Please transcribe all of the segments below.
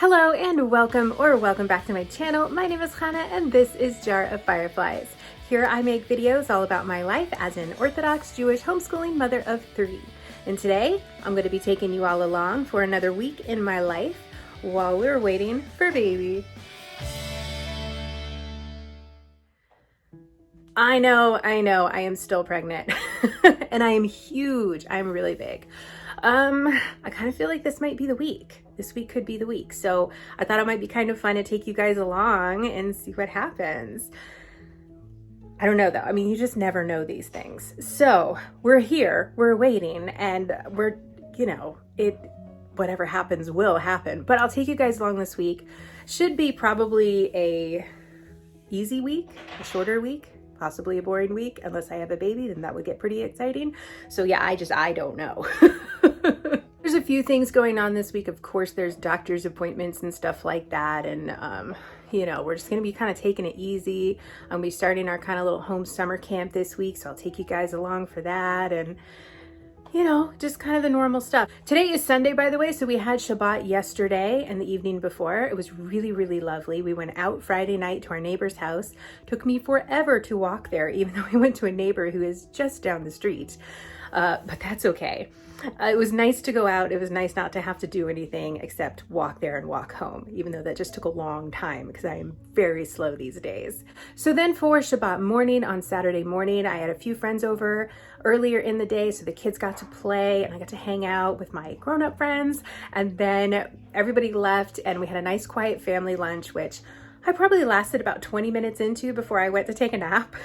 Hello and welcome back to my channel. My name is Chana and this is Jar of Fireflies. Here I make videos all about my life as an Orthodox Jewish homeschooling mother of 3. And today I'm going to be taking you all along for another week in my life while we're waiting for baby. I know, I am still pregnant and I am huge. I'm really big. I kind of feel like this might be the week. This week could be the week. So I thought it might be kind of fun to take you guys along and see what happens. I don't know though. I mean, you just never know these things. So we're here, we're waiting, and we're, whatever happens will happen. But I'll take you guys along this week. Should be probably a easy week, a shorter week, possibly a boring week. Unless I have a baby, then that would get pretty exciting. So yeah, I don't know. There's a few things going on this week. Of course, there's doctor's appointments and stuff like that. And, we're just going to be kind of taking it easy. We're starting our kind of little home summer camp this week. So I'll take you guys along for that. And, just kind of the normal stuff. Today is Sunday, by the way. So we had Shabbat yesterday and the evening before. It was really, really lovely. We went out Friday night to our neighbor's house. Took me forever to walk there, even though we went to a neighbor who is just down the street. But that's okay. It was nice to go out. It was nice not to have to do anything except walk there and walk home, even though that just took a long time because I am very slow these days. So then for Shabbat morning, on Saturday morning, I had a few friends over earlier in the day. So the kids got to play and I got to hang out with my grown-up friends. And then everybody left and we had a nice quiet family lunch, which I probably lasted about 20 minutes into before I went to take a nap.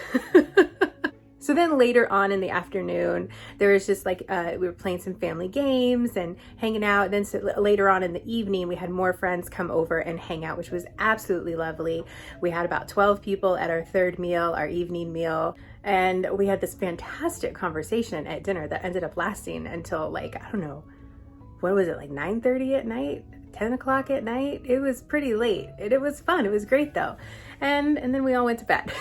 So then later on in the afternoon, there was just we were playing some family games and hanging out. Then later on in the evening, we had more friends come over and hang out, which was absolutely lovely. We had about 12 people at our third meal, our evening meal. And we had this fantastic conversation at dinner that ended up lasting until I don't know, what was it, 9:30 at night? 10 o'clock at night? It was pretty late. It was fun. It was great though. And then we all went to bed.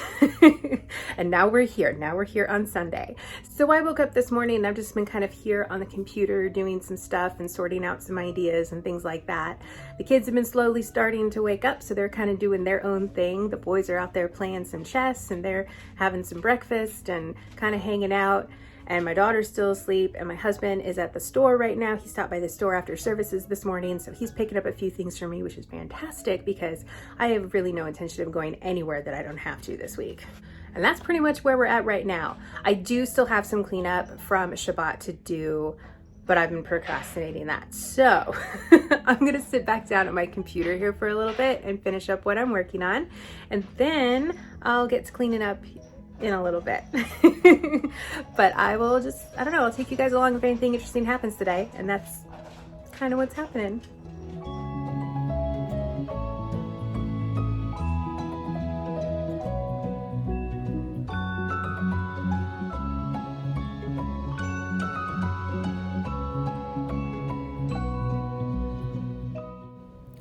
And now we're here. Now we're here on Sunday. So I woke up this morning and I've just been kind of here on the computer doing some stuff and sorting out some ideas and things like that. The kids have been slowly starting to wake up, so they're kind of doing their own thing. The boys are out there playing some chess and they're having some breakfast and kind of hanging out. And my daughter's still asleep and my husband is at the store right now. He stopped by the store after services this morning. So he's picking up a few things for me, which is fantastic because I have really no intention of going anywhere that I don't have to this week. And that's pretty much where we're at right now. I do still have some cleanup from Shabbat to do, but I've been procrastinating that. So I'm gonna sit back down at my computer here for a little bit and finish up what I'm working on. And then I'll get to cleaning up in a little bit. But I will just, I'll take you guys along if anything interesting happens today. And that's kind of what's happening.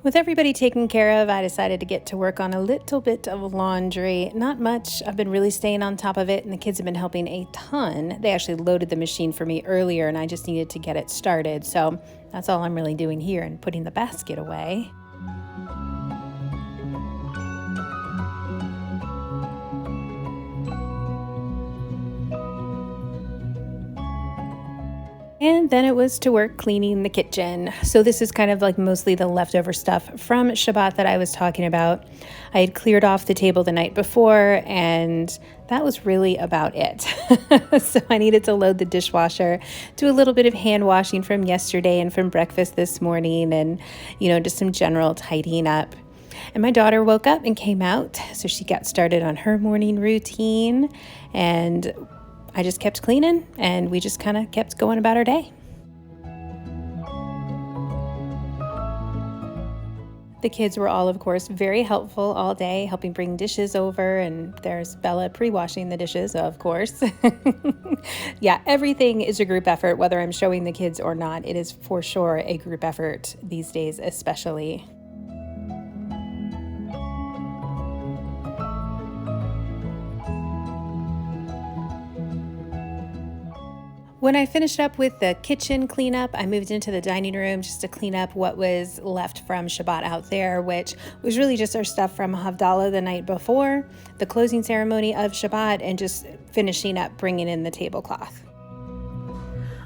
With everybody taken care of, I decided to get to work on a little bit of laundry. Not much. I've been really staying on top of it, and the kids have been helping a ton. They actually loaded the machine for me earlier, and I just needed to get it started. So that's all I'm really doing here and putting the basket away. And then it was to work cleaning the kitchen. So this is kind of mostly the leftover stuff from Shabbat that I was talking about. I had cleared off the table the night before and that was really about it. So I needed to load the dishwasher, do a little bit of hand washing from yesterday and from breakfast this morning and, just some general tidying up. And my daughter woke up and came out. So she got started on her morning routine and I just kept cleaning and we just kind of kept going about our day. The kids were all, of course, very helpful all day, helping bring dishes over, and there's Bella pre-washing the dishes, of course. Yeah, everything is a group effort, whether I'm showing the kids or not. It is for sure a group effort these days, especially. When I finished up with the kitchen cleanup, I moved into the dining room just to clean up what was left from Shabbat out there, which was really just our stuff from Havdalah the night before, the closing ceremony of Shabbat, and just finishing up bringing in the tablecloth.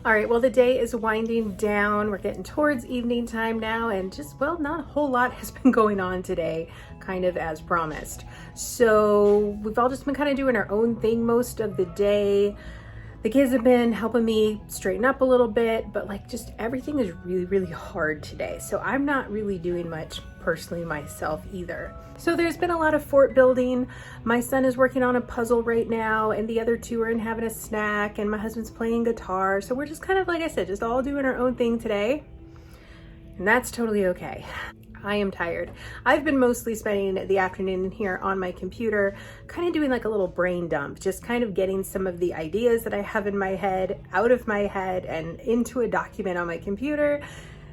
All right, well, the day is winding down. We're getting towards evening time now, and just, well, not a whole lot has been going on today, kind of as promised. So we've all just been kind of doing our own thing most of the day. The kids have been helping me straighten up a little bit, but like just everything is really, really hard today. So I'm not really doing much personally myself either. So there's been a lot of fort building. My son is working on a puzzle right now, and the other two are in having a snack, and my husband's playing guitar. So we're just kind of, like I said, just all doing our own thing today. And that's totally okay. I am tired. I've been mostly spending the afternoon here on my computer, kind of doing like a little brain dump, just kind of getting some of the ideas that I have in my head out of my head and into a document on my computer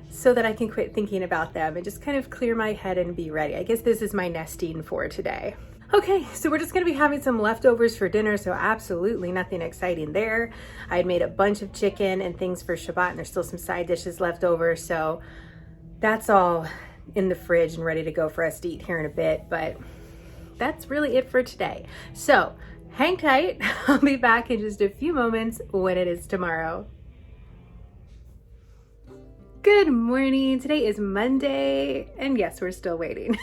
so that I can quit thinking about them and just kind of clear my head and be ready. I guess this is my nesting for today. Okay, so we're just gonna be having some leftovers for dinner, so absolutely nothing exciting there. I had made a bunch of chicken and things for Shabbat, and there's still some side dishes left over, so that's all in the fridge and ready to go for us to eat here in a bit, but that's really it for today. So hang tight. I'll be back in just a few moments when it is tomorrow. Good morning. Today is Monday, and yes, we're still waiting.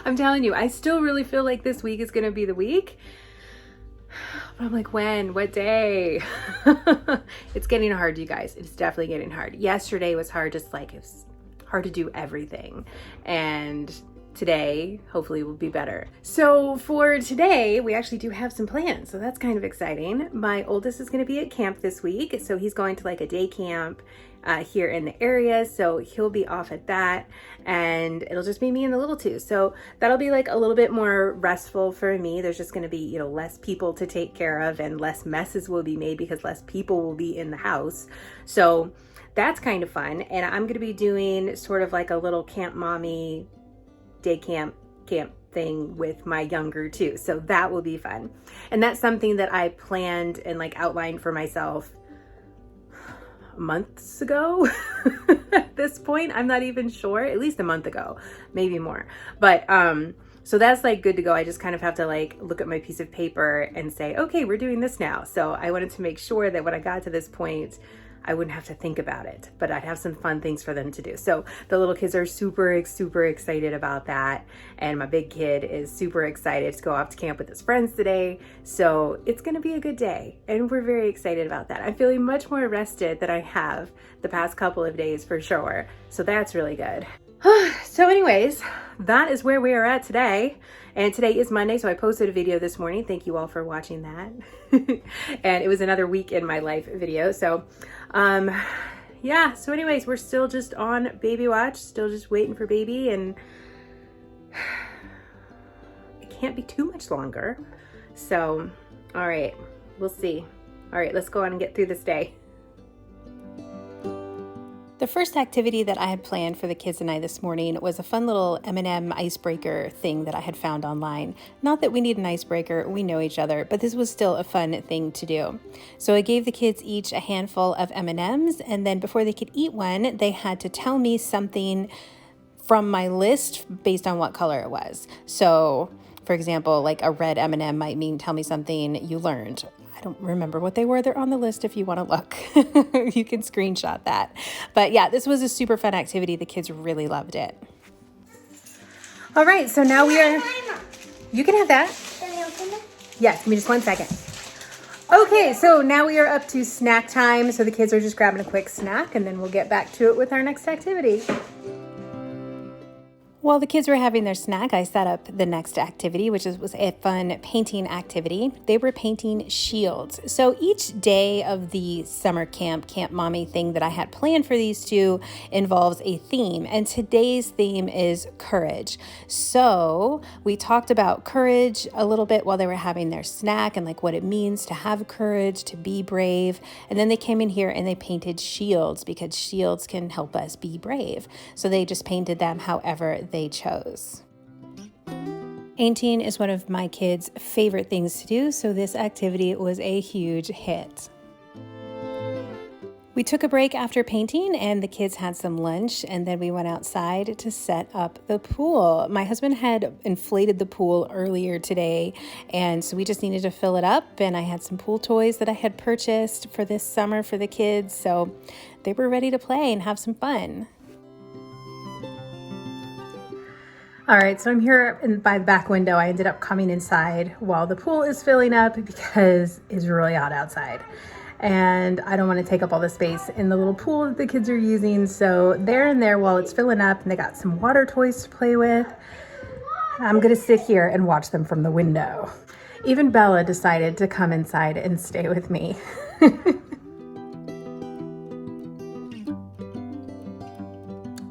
I'm telling you, I still really feel like this week is going to be the week. But I'm like, when? What day? It's getting hard, you guys. It's definitely getting hard. Yesterday was hard, just like it was hard to do everything, and today hopefully will be better. So for today we actually do have some plans, so that's kind of exciting. My oldest is going to be at camp this week, so he's going to like a day camp here in the area, so he'll be off at that, and it'll just be me and the little two, so that'll be like a little bit more restful for me. There's just going to be, you know, less people to take care of, and less messes will be made because less people will be in the house, so that's kind of fun. And I'm going to be doing sort of like a little camp mommy day camp thing with my younger two. So that will be fun. And that's something that I planned and like outlined for myself months ago. At this point, I'm not even sure, at least a month ago, maybe more. But so that's like good to go. I just kind of have to like look at my piece of paper and say, okay, we're doing this now. So I wanted to make sure that when I got to this point, I wouldn't have to think about it, but I'd have some fun things for them to do. So the little kids are super excited about that. And my big kid is super excited to go off to camp with his friends today. So it's gonna be a good day, and we're very excited about that. I'm feeling much more rested than I have the past couple of days for sure. So that's really good. So anyways, that is where we are at today. And today is Monday, so I posted a video this morning. Thank you all for watching that. And it was another week in my life video. So yeah, so anyways, we're still just on baby watch, still just waiting for baby, and it can't be too much longer. So, all right, we'll see. All right, let's go on and get through this day. The first activity that I had planned for the kids and I this morning was a fun little M&M icebreaker thing that I had found online. Not that we need an icebreaker, we know each other, but this was still a fun thing to do. So I gave the kids each a handful of M&Ms, and then before they could eat one, they had to tell me something from my list based on what color it was. So, for example, like a red M&M might mean tell me something you learned. I don't remember what they were. They're on the list if you want to look. You can screenshot that. But yeah, this was a super fun activity. The kids really loved it. All right, so now we are... You can have that. Yes, give me just 1 second. Okay, so now we are up to snack time. So the kids are just grabbing a quick snack, and then we'll get back to it with our next activity. While the kids were having their snack, I set up the next activity, which was a fun painting activity. They were painting shields. So each day of the summer camp mommy thing that I had planned for these two involves a theme, and today's theme is courage. So we talked about courage a little bit while they were having their snack and like what it means to have courage, to be brave. And then they came in here and they painted shields because shields can help us be brave. So they just painted them however they chose. Painting is one of my kids' favorite things to do, so this activity was a huge hit. We took a break after painting and the kids had some lunch, and then we went outside to set up the pool. My husband had inflated the pool earlier today, and so we just needed to fill it up, and I had some pool toys that I had purchased for this summer for the kids, so they were ready to play and have some fun. All right, so I'm here by the back window. I ended up coming inside while the pool is filling up because it's really hot outside. And I don't want to take up all the space in the little pool that the kids are using. So they're in there while it's filling up, and they got some water toys to play with. I'm going to sit here and watch them from the window. Even Bella decided to come inside and stay with me.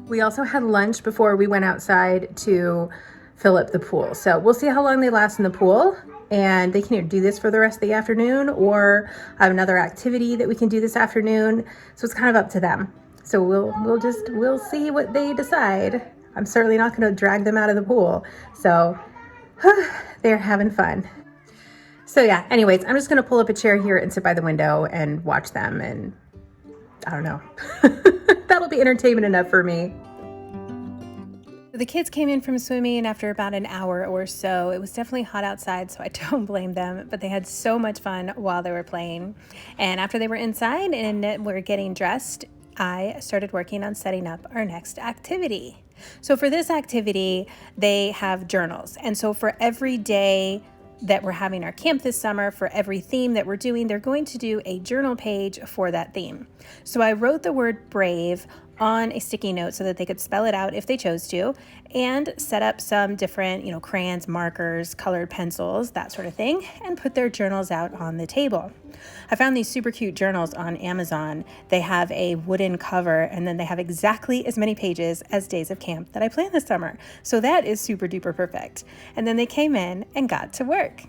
We also had lunch before we went outside to fill up the pool. So we'll see how long they last in the pool. And they can either do this for the rest of the afternoon or have another activity that we can do this afternoon. So it's kind of up to them. So we'll see what they decide. I'm certainly not going to drag them out of the pool. So they're having fun. So yeah, anyways, I'm just going to pull up a chair here and sit by the window and watch them. And I don't know. That'll be entertainment enough for me. The kids came in from swimming after about an hour or so. It was definitely hot outside, so I don't blame them, but they had so much fun while they were playing. And after they were inside and were getting dressed, I started working on setting up our next activity. So for this activity, they have journals. And so for every day that we're having our camp this summer, for every theme that we're doing, they're going to do a journal page for that theme. So I wrote the word brave on a sticky note so that they could spell it out if they chose to, and set up some different, crayons, markers, colored pencils, that sort of thing, and put their journals out on the table. I found these super cute journals on Amazon. They have a wooden cover, and then they have exactly as many pages as days of camp that I planned this summer. So that is super duper perfect. And then they came in and got to work.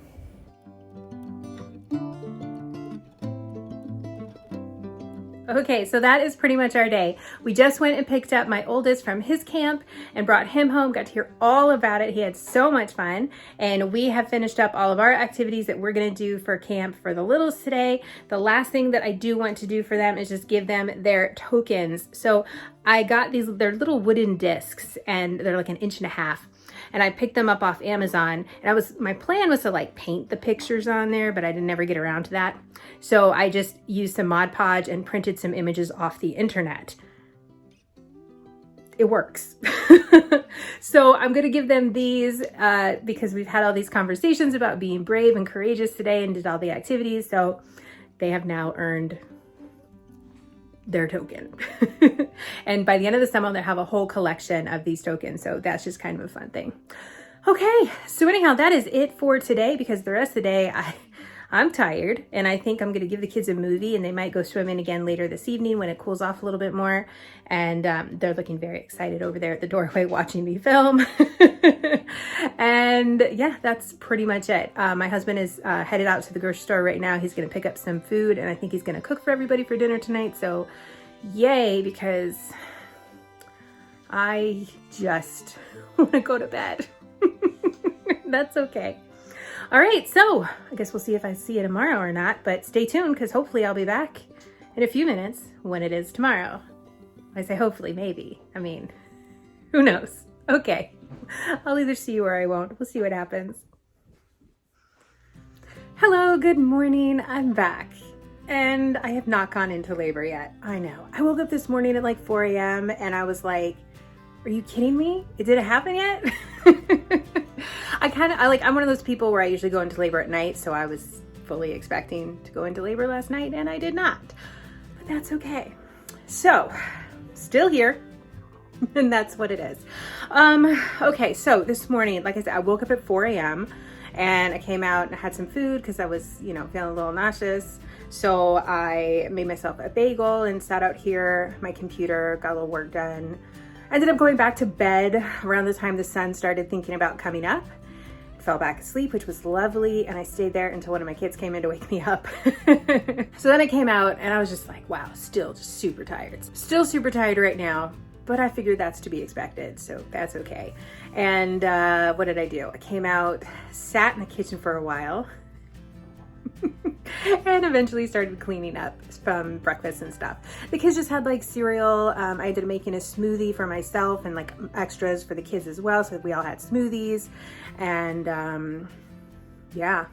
Okay, so that is pretty much our day. We just went and picked up my oldest from his camp and brought him home, got to hear all about it. He had so much fun, and we have finished up all of our activities that we're gonna do for camp for the littles today. The last thing that I do want to do for them is just give them their tokens. So I got they're little wooden discs, and they're like 1.5 inches. And I picked them up off Amazon, and my plan was to paint the pictures on there, but I didn't ever get around to that. So I just used some Mod Podge and printed some images off the internet. It works. So I'm gonna give them these because we've had all these conversations about being brave and courageous today and did all the activities. So they have now earned their token. And by the end of the summer, they'll have a whole collection of these tokens. So that's just kind of a fun thing. Okay, so anyhow, that is it for today, because the rest of the day I'm tired, and I think I'm gonna give the kids a movie, and they might go swimming again later this evening when it cools off a little bit more. And they're looking very excited over there at the doorway watching me film. And yeah, that's pretty much it. My husband is headed out to the grocery store right now. He's gonna pick up some food, and I think he's gonna cook for everybody for dinner tonight. So yay, because I just wanna go to bed. That's okay. All right, so I guess we'll see if I see you tomorrow or not, but stay tuned, because hopefully I'll be back in a few minutes when it is tomorrow. I say hopefully, maybe. I mean, who knows? Okay, I'll either see you or I won't. We'll see what happens. Hello, good morning. I'm back, and I have not gone into labor yet. I know. I woke up this morning at 4 a.m. and I was like, are you kidding me? Did it happen yet? I'm one of those people where I usually go into labor at night, so I was fully expecting to go into labor last night, and I did not. But that's okay. So, still here, and that's what it is. Okay, so this morning, like I said, I woke up at 4 a.m. and I came out and had some food because I was, feeling a little nauseous. So I made myself a bagel and sat out here, my computer, got a little work done. Ended up going back to bed around the time the sun started thinking about coming up. Fell back asleep, which was lovely, and I stayed there until one of my kids came in to wake me up. So then I came out and I was just like, wow, still just super tired. Still super tired right now, but I figured that's to be expected, so that's okay. And what did I do? I came out, sat in the kitchen for a while. and eventually started cleaning up from breakfast and stuff. The kids just had like cereal. I ended up making a smoothie for myself and like extras for the kids as well. So we all had smoothies and yeah.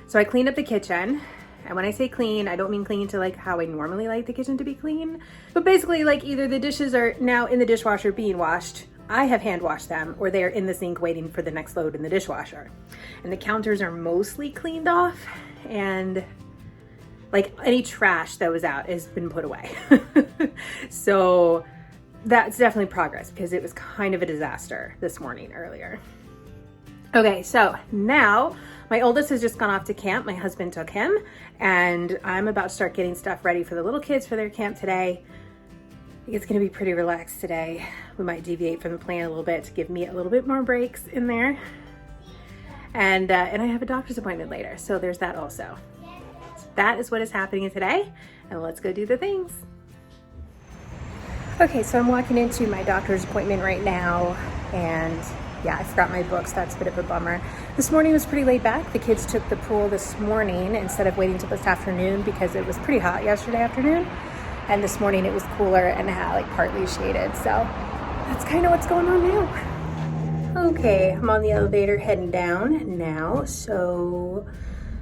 So I cleaned up the kitchen. And when I say clean, I don't mean clean to like how I normally like the kitchen to be clean, but basically like either the dishes are now in the dishwasher being washed, I have hand washed them, or they're in the sink waiting for the next load in the dishwasher. And the counters are mostly cleaned off, and like any trash that was out has been put away. So that's definitely progress because it was kind of a disaster this morning earlier. Okay, so now my oldest has just gone off to camp. My husband took him, and I'm about to start getting stuff ready for the little kids for their camp today. I think it's gonna be pretty relaxed today. We might deviate from the plan a little bit to give me a little bit more breaks in there. And I have a doctor's appointment later, so there's that also. So that is what is happening today, and let's go do the things. Okay, so I'm walking into my doctor's appointment right now, and yeah, I forgot my books. That's a bit of a bummer. This morning was pretty laid back. The kids took the pool this morning instead of waiting till this afternoon because it was pretty hot yesterday afternoon. And this morning it was cooler and like partly shaded. So that's kind of what's going on now. Okay, I'm on the elevator heading down now. So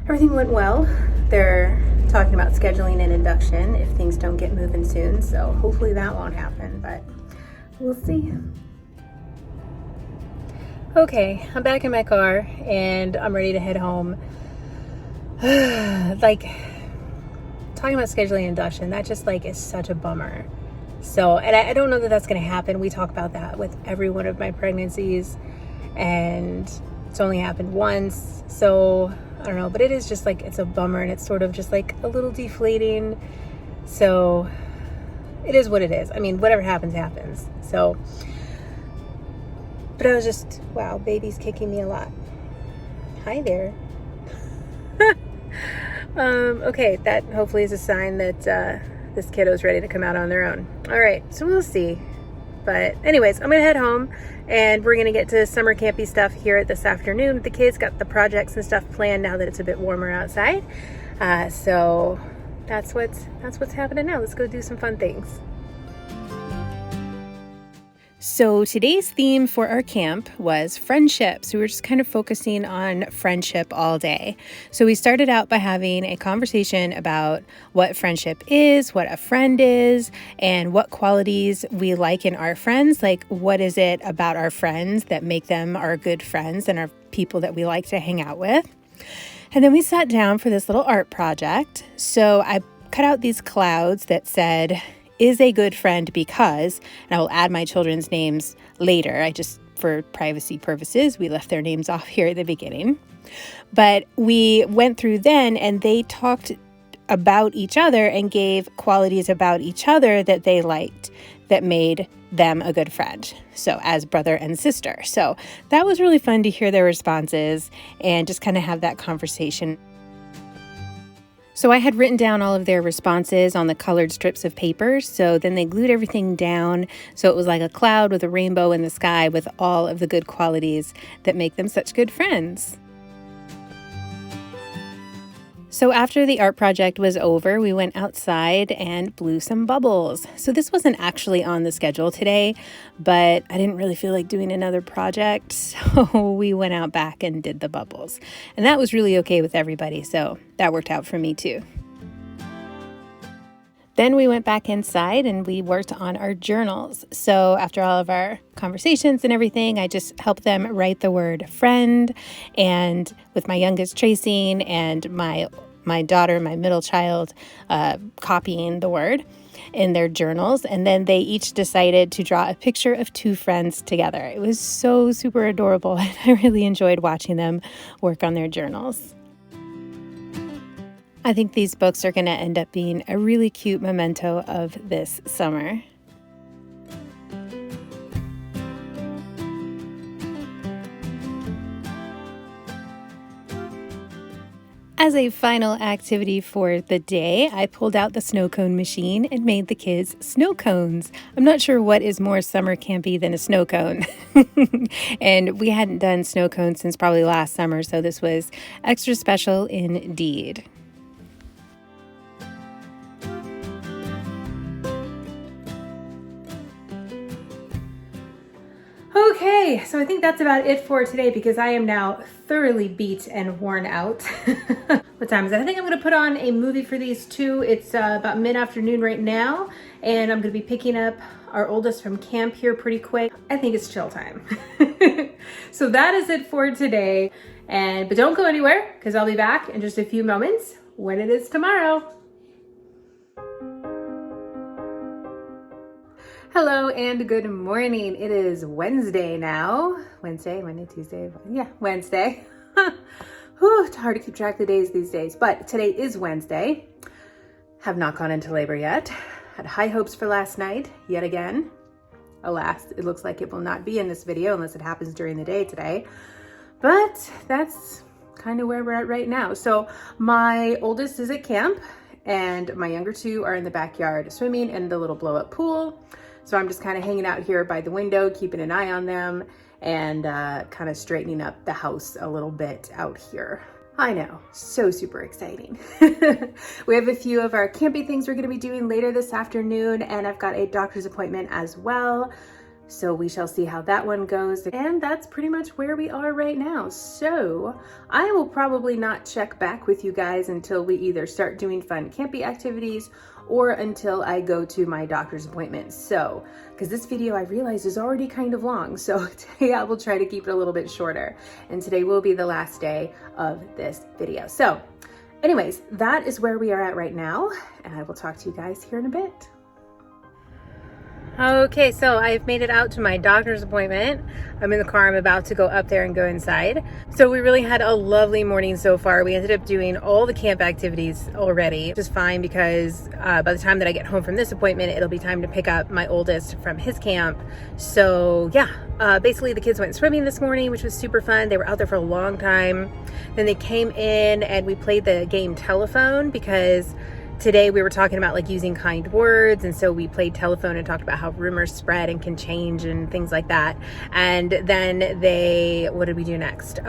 everything went well. They're talking about scheduling an induction if things don't get moving soon. So hopefully that won't happen, but we'll see. Okay, I'm back in my car and I'm ready to head home. Like, talking about scheduling induction, that just like is such a bummer. So, and I don't know that that's going to happen. We talk about that with every one of my pregnancies, and it's only happened once. So, I don't know, but it is just like, it's a bummer, and it's sort of just like a little deflating. So, it is what it is. I mean, whatever happens, happens. So, but I was just, wow, baby's kicking me a lot. Hi there. Okay, that hopefully is a sign that this kiddo's ready to come out on their own. All right, so we'll see. But anyways, I'm gonna head home, and we're gonna get to summer campy stuff here this afternoon. The kids got the projects and stuff planned now that it's a bit warmer outside. So that's what's happening now. Let's go do some fun things. So today's theme for our camp was friendship. So we were just kind of focusing on friendship all day. So we started out by having a conversation about what friendship is, what a friend is, and what qualities we like in our friends. Like, what is it about our friends that make them our good friends and our people that we like to hang out with? And then we sat down for this little art project. So I cut out these clouds that said, is a good friend because, and I will add my children's names later. I just, for privacy purposes, we left their names off here at the beginning. But we went through then, and they talked about each other and gave qualities about each other that they liked that made them a good friend. So as brother and sister. So that was really fun to hear their responses and just kind of have that conversation. So I had written down all of their responses on the colored strips of paper. So then they glued everything down. So it was like a cloud with a rainbow in the sky with all of the good qualities that make them such good friends. So after the art project was over, we went outside and blew some bubbles. So this wasn't actually on the schedule today, but I didn't really feel like doing another project. So we went out back and did the bubbles. And that was really okay with everybody. So that worked out for me too. Then we went back inside and we worked on our journals. So after all of our conversations and everything, I just helped them write the word friend, and with my youngest tracing and my daughter, my middle child, copying the word in their journals. And then they each decided to draw a picture of two friends together. It was so super adorable, and I really enjoyed watching them work on their journals. I think these books are going to end up being a really cute memento of this summer. As a final activity for the day, I pulled out the snow cone machine and made the kids snow cones. I'm not sure what is more summer campy than a snow cone. And we hadn't done snow cones since probably last summer, so this was extra special indeed. Okay, so I think that's about it for today because I am now thoroughly beat and worn out. What time is it? I think I'm gonna put on a movie for these two. It's about mid-afternoon right now, and I'm gonna be picking up our oldest from camp here pretty quick. I think it's chill time. So that is it for today. But don't go anywhere because I'll be back in just a few moments when it is tomorrow. Hello and good morning. It is Wednesday now. Wednesday, Tuesday. Yeah, Wednesday. Whew, it's hard to keep track of the days these days, but today is Wednesday. Have not gone into labor yet. Had high hopes for last night, yet again. Alas, it looks like it will not be in this video unless it happens during the day today. But that's kind of where we're at right now. So my oldest is at camp and my younger two are in the backyard swimming in the little blow up pool. So I'm just kind of hanging out here by the window, keeping an eye on them and kind of straightening up the house a little bit out here. I know, so super exciting. We have a few of our campy things we're gonna be doing later this afternoon, and I've got a doctor's appointment as well. So we shall see how that one goes. And that's pretty much where we are right now. So I will probably not check back with you guys until we either start doing fun campy activities or until I go to my doctor's appointment. So, because this video I realize is already kind of long. So today I will try to keep it a little bit shorter. And today will be the last day of this video. So anyways, that is where we are at right now. And I will talk to you guys here in a bit. Okay, so I've made it out to my doctor's appointment. I'm in the car. I'm about to go up there and go inside. So we really had a lovely morning so far. We ended up doing all the camp activities already, which is fine because by the time that I get home from this appointment, it'll be time to pick up my oldest from his camp. So yeah, basically the kids went swimming this morning, which was super fun. They were out there for a long time. Then they came in and we played the game telephone because today we were talking about like using kind words, and so we played telephone and talked about how rumors spread and can change and things like that. And then what did we do next? I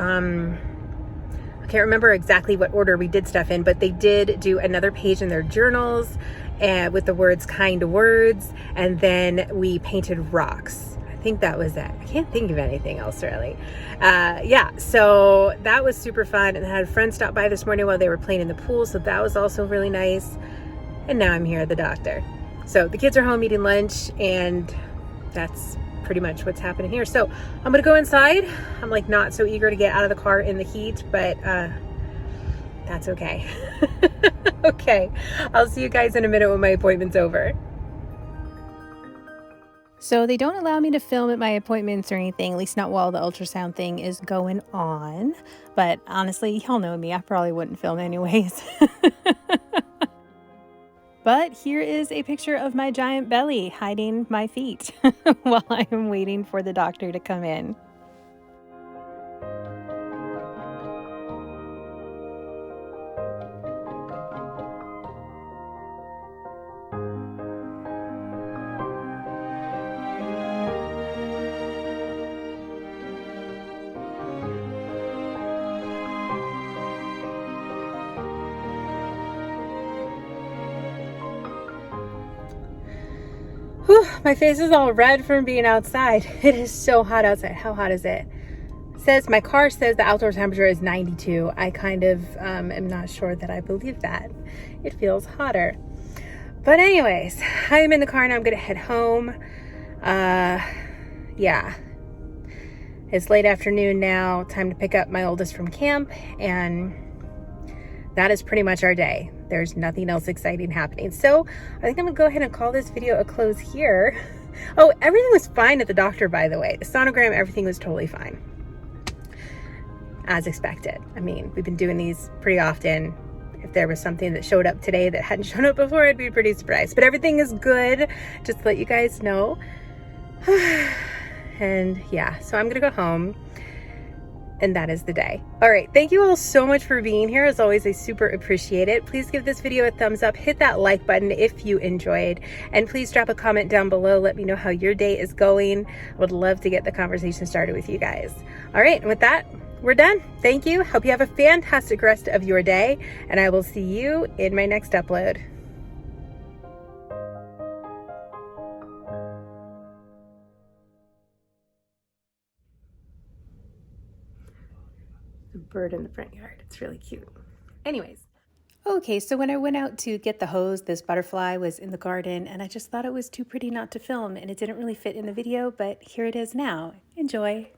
can't remember exactly what order we did stuff in, but they did do another page in their journals and with the words kind words, and then we painted rocks. I think that was it. I can't think of anything else really. Yeah, so that was super fun. And I had a friend stop by this morning while they were playing in the pool, so that was also really nice. And now I'm here at the doctor. So the kids are home eating lunch, and that's pretty much what's happening here. So I'm gonna go inside. I'm like not so eager to get out of the car in the heat, but that's okay. Okay, I'll see you guys in a minute when my appointment's over. So they don't allow me to film at my appointments or anything, at least not while the ultrasound thing is going on. But honestly, y'all know me, I probably wouldn't film anyways. But here is a picture of my giant belly hiding my feet while I am waiting for the doctor to come in. Whew, my face is all red from being outside. It is so hot outside. How hot is it? My car says the outdoor temperature is 92. I kind of am not sure that I believe that. It feels hotter. But anyways, I am in the car now. I'm gonna head home. Yeah. It's late afternoon now. Time to pick up my oldest from camp, and that is pretty much our day. There's nothing else exciting happening. So I think I'm gonna go ahead and call this video a close here. Oh, everything was fine at the doctor, by the way. The sonogram, everything was totally fine. As expected. I mean, we've been doing these pretty often. If there was something that showed up today that hadn't shown up before, I'd be pretty surprised. But everything is good, just to let you guys know. And yeah, so I'm gonna go home. And that is the day. All right, thank you all so much for being here. As always, I super appreciate it. Please give this video a thumbs up, hit that like button if you enjoyed, and please drop a comment down below. Let me know how your day is going. I would love to get the conversation started with you guys. All right, and with that, we're done. Thank you. Hope you have a fantastic rest of your day, and I will see you in my next upload. a bird in the front yard. It's really cute. Anyways. Okay, so when I went out to get the hose, this butterfly was in the garden, and I just thought it was too pretty not to film, and it didn't really fit in the video, but here it is now. Enjoy.